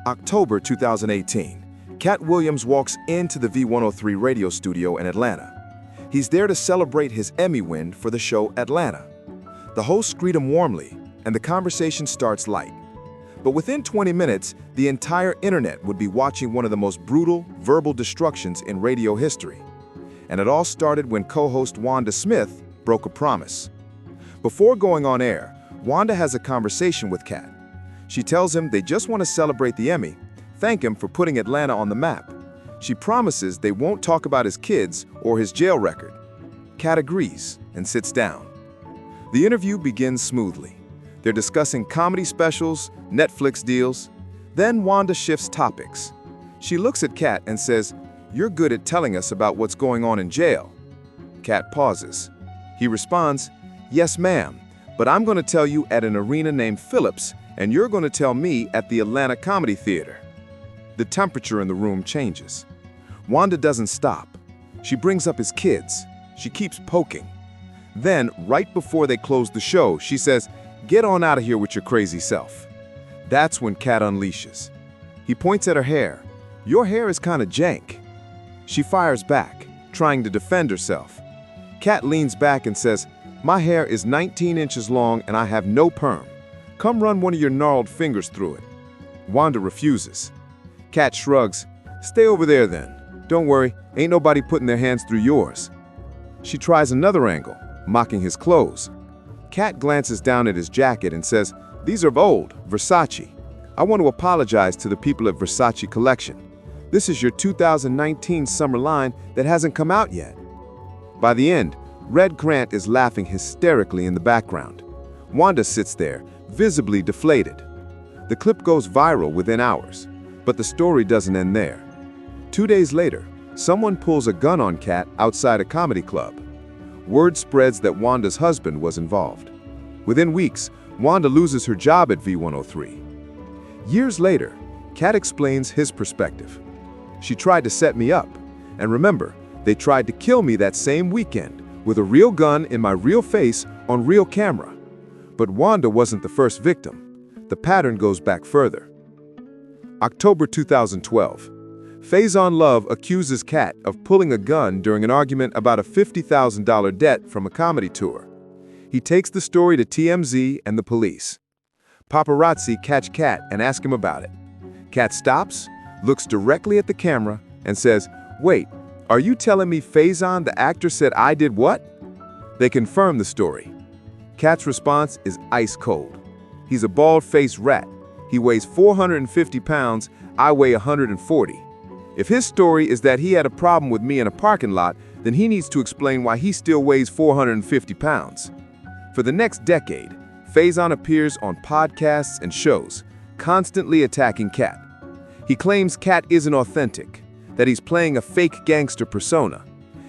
October 2018. Katt Williams walks into the V103 radio studio in Atlanta. He's there to celebrate his Emmy win for the show Atlanta. The hosts greet him warmly, and the conversation starts light. But within 20 minutes, the entire internet would be watching one of the most brutal verbal destructions in radio history. And it all started when co-host Wanda Smith broke a promise. Before going on air, Wanda has a conversation with Katt. She tells him they just want to celebrate the Emmy, thank him for putting Atlanta on the map. She promises they won't talk about his kids or his jail record. Katt agrees and sits down. The interview begins smoothly. They're discussing comedy specials, Netflix deals. Then Wanda shifts topics. She looks at Katt and says, "You're good at telling us about what's going on in jail." Katt pauses. He responds, "Yes, ma'am, but I'm going to tell you at an arena named Phillips, and you're going to tell me at the Atlanta Comedy Theater." The temperature in the room changes. Wanda doesn't stop. She brings up his kids. She keeps poking. Then, right before they close the show, she says, "Get on out of here with your crazy self." That's when Katt unleashes. He points at her hair. "Your hair is kind of jank." She fires back, trying to defend herself. Katt leans back and says, "My hair is 19 inches long and I have no perm. Come run one of your gnarled fingers through it." Wanda refuses. Katt shrugs. "Stay over there then. Don't worry, ain't nobody putting their hands through yours." She tries another angle, mocking his clothes. Katt glances down at his jacket and says, "These are old, Versace. I want to apologize to the people at Versace Collection. This is your 2019 summer line that hasn't come out yet." By the end, Red Grant is laughing hysterically in the background. Wanda sits there, visibly deflated. The clip goes viral within hours, but the story doesn't end there. 2 days later, someone pulls a gun on Katt outside a comedy club. Word spreads that Wanda's husband was involved. Within weeks, Wanda loses her job at V103. Years later, Katt explains his perspective. "She tried to set me up, and remember, they tried to kill me that same weekend with a real gun in my real face on real camera. But Wanda wasn't the first victim. The pattern goes back further." October 2012. Faison Love accuses Katt of pulling a gun during an argument about a $50,000 debt from a comedy tour. He takes the story to TMZ and the police. Paparazzi catch Katt and ask him about it. Katt stops, looks directly at the camera, and says, "Wait, are you telling me Faison, the actor, said I did what?" They confirm the story. Katt's response is ice cold. He's a bald-faced rat. He weighs 450 pounds, I weigh 140. If his story is that he had a problem with me in a parking lot, then he needs to explain why he still weighs 450 pounds. For the next decade, Faison appears on podcasts and shows, constantly attacking Katt. He claims Katt isn't authentic, that he's playing a fake gangster persona.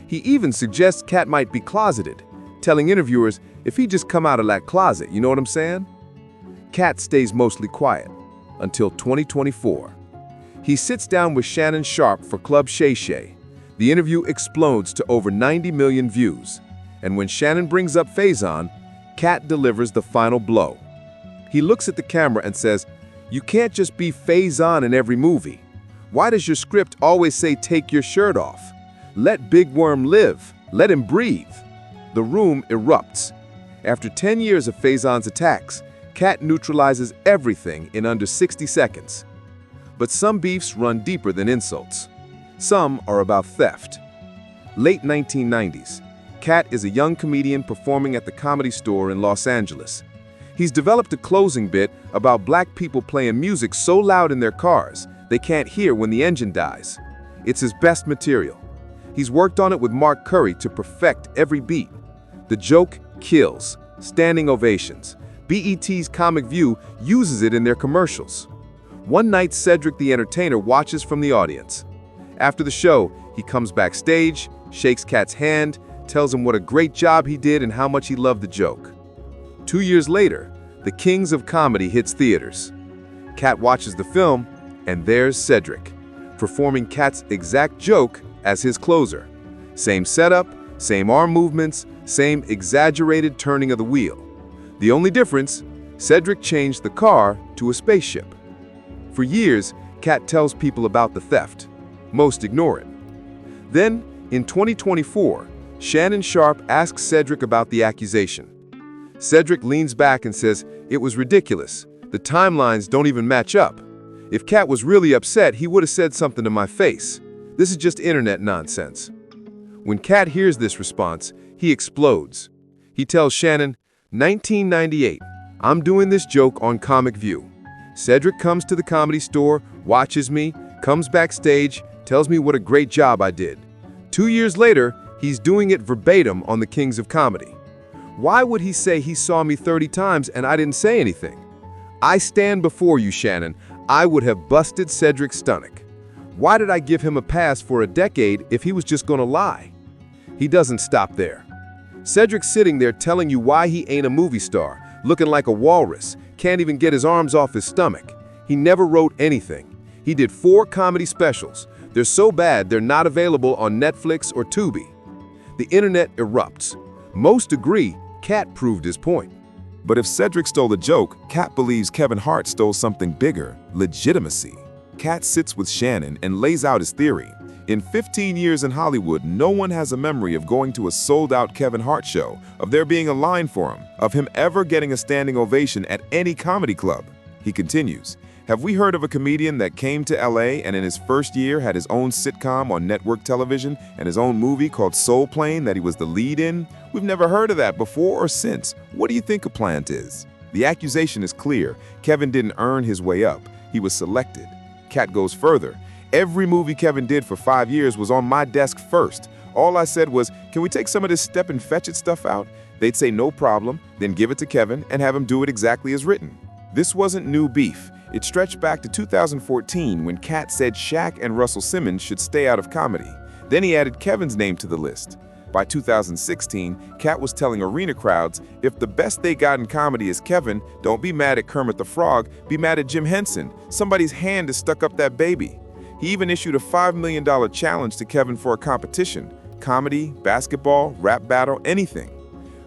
He even suggests Katt might be closeted, telling interviewers, "If he just come out of that closet, you know what I'm saying?" Katt stays mostly quiet until 2024. He sits down with Shannon Sharpe for Club Shay Shay. The interview explodes to over 90 million views. And when Shannon brings up Faison, Katt delivers the final blow. He looks at the camera and says, "You can't just be Faison in every movie. Why does your script always say take your shirt off? Let Big Worm live. Let him breathe." The room erupts. After 10 years of Faison's attacks, Katt neutralizes everything in under 60 seconds. But some beefs run deeper than insults. Some are about theft. Late 1990s, Katt is a young comedian performing at the Comedy Store in Los Angeles. He's developed a closing bit about black people playing music so loud in their cars they can't hear when the engine dies. It's his best material. He's worked on it with Mark Curry to perfect every beat. The joke kills. Standing ovations. BET's Comic View uses it in their commercials. One night, Cedric the Entertainer watches from the audience. After the show, he comes backstage, shakes Katt's hand, tells him what a great job he did and how much he loved the joke. 2 years later, The Kings of Comedy hits theaters. Katt watches the film, and there's Cedric, performing Katt's exact joke as his closer. Same setup, same arm movements, same exaggerated turning of the wheel. The only difference, Cedric changed the car to a spaceship. For years, Katt tells people about the theft. Most ignore it. Then, in 2024, Shannon Sharpe asks Cedric about the accusation. Cedric leans back and says, "It was ridiculous. The timelines don't even match up. If Katt was really upset, he would have said something to my face. This is just internet nonsense." When Katt hears this response, he explodes. He tells Shannon, "1998, I'm doing this joke on Comic View. Cedric comes to the Comedy Store, watches me, comes backstage, tells me what a great job I did. 2 years later, he's doing it verbatim on the Kings of Comedy. Why would he say he saw me 30 times and I didn't say anything? I stand before you, Shannon. I would have busted Cedric's stomach. Why did I give him a pass for a decade if he was just gonna lie?" He doesn't stop there. Cedric's sitting there telling you why he ain't a movie star, looking like a walrus, can't even get his arms off his stomach. He never wrote anything. He did 4 comedy specials. They're so bad they're not available on Netflix or Tubi. The internet erupts. Most agree Katt proved his point. But if Cedric stole a joke, Katt believes Kevin Hart stole something bigger: legitimacy. Katt sits with Shannon and lays out his theory. In 15 years in Hollywood, no one has a memory of going to a sold-out Kevin Hart show, of there being a line for him, of him ever getting a standing ovation at any comedy club. He continues, "Have we heard of a comedian that came to LA and in his first year had his own sitcom on network television and his own movie called Soul Plane that he was the lead in? We've never heard of that before or since. What do you think a plant is?" The accusation is clear. Kevin didn't earn his way up. He was selected. Katt goes further. "Every movie Kevin did for 5 years was on my desk first. All I said was, 'Can we take some of this step and fetch it stuff out?' They'd say no problem, then give it to Kevin and have him do it exactly as written." This wasn't new beef. It stretched back to 2014 when Katt said Shaq and Russell Simmons should stay out of comedy. Then he added Kevin's name to the list. By 2016, Katt was telling arena crowds, "If the best they got in comedy is Kevin, don't be mad at Kermit the Frog, be mad at Jim Henson. Somebody's hand is stuck up that baby." He even issued a $5 million challenge to Kevin for a competition: comedy, basketball, rap battle, anything.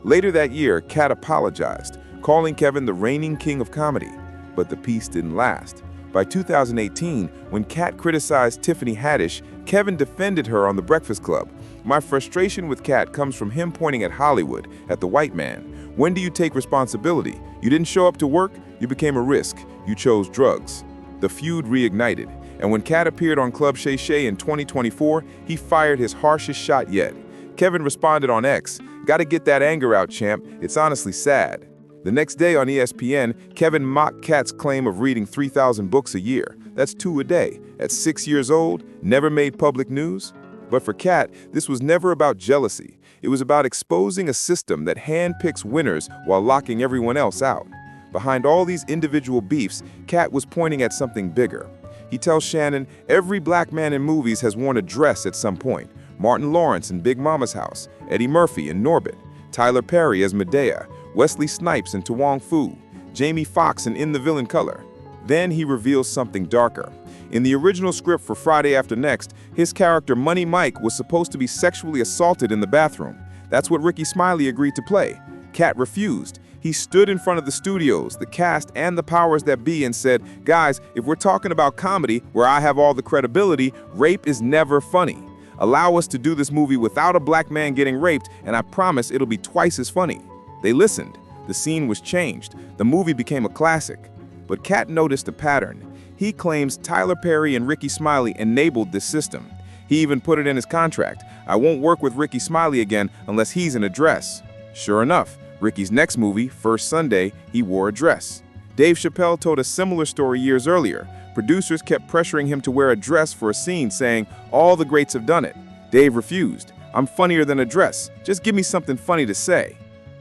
Later that year, Katt apologized, calling Kevin the reigning king of comedy. But the peace didn't last. By 2018, when Katt criticized Tiffany Haddish, Kevin defended her on The Breakfast Club. "My frustration with Katt comes from him pointing at Hollywood, at the white man. When do you take responsibility? You didn't show up to work, you became a risk. You chose drugs." The feud reignited, and when Katt appeared on Club Shay Shay in 2024, he fired his harshest shot yet. Kevin responded on X, "Gotta get that anger out, champ. It's honestly sad." The next day on ESPN, Kevin mocked Katt's claim of reading 3,000 books a year. That's 2 a day. At 6 years old, never made public news. But for Katt, this was never about jealousy. It was about exposing a system that handpicks winners while locking everyone else out. Behind all these individual beefs, Katt was pointing at something bigger. He tells Shannon, "Every black man in movies has worn a dress at some point. Martin Lawrence in Big Mama's House, Eddie Murphy in Norbit, Tyler Perry as Medea, Wesley Snipes in To Wong Foo, Jamie Foxx in The Villain Color." Then he reveals something darker. In the original script for Friday After Next, his character Money Mike was supposed to be sexually assaulted in the bathroom. That's what Ricky Smiley agreed to play. Katt refused. He stood in front of the studios, the cast, and the powers that be and said, "Guys, if we're talking about comedy, where I have all the credibility, rape is never funny. Allow us to do this movie without a black man getting raped, and I promise it'll be twice as funny." They listened. The scene was changed. The movie became a classic. But Katt noticed a pattern. He claims Tyler Perry and Ricky Smiley enabled this system. He even put it in his contract: "I won't work with Ricky Smiley again unless he's in a dress." Sure enough, Ricky's next movie, First Sunday, he wore a dress. Dave Chappelle told a similar story years earlier. Producers kept pressuring him to wear a dress for a scene, saying, "All the greats have done it." Dave refused. "I'm funnier than a dress. Just give me something funny to say."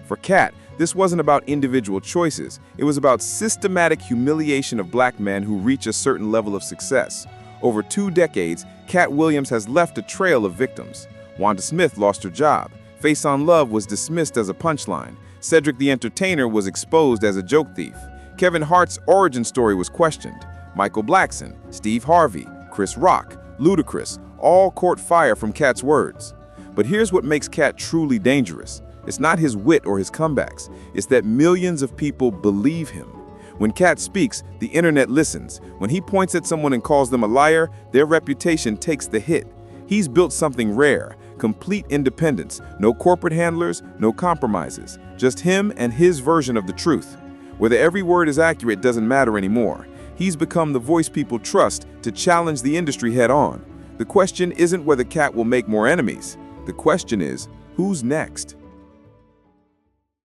For Katt, this wasn't about individual choices. It was about systematic humiliation of black men who reach a certain level of success. Over 2 decades, Katt Williams has left a trail of victims. Wanda Smith lost her job. Faison Love was dismissed as a punchline. Cedric the Entertainer was exposed as a joke thief. Kevin Hart's origin story was questioned. Michael Blackson, Steve Harvey, Chris Rock, Ludacris, all caught fire from Katt's words. But here's what makes Katt truly dangerous. It's not his wit or his comebacks. It's that millions of people believe him. When Katt speaks, the internet listens. When he points at someone and calls them a liar, their reputation takes the hit. He's built something rare, complete independence, no corporate handlers, no compromises, just him and his version of the truth. Whether every word is accurate doesn't matter anymore. He's become the voice people trust to challenge the industry head-on. The question isn't whether Katt will make more enemies. The question is, who's next?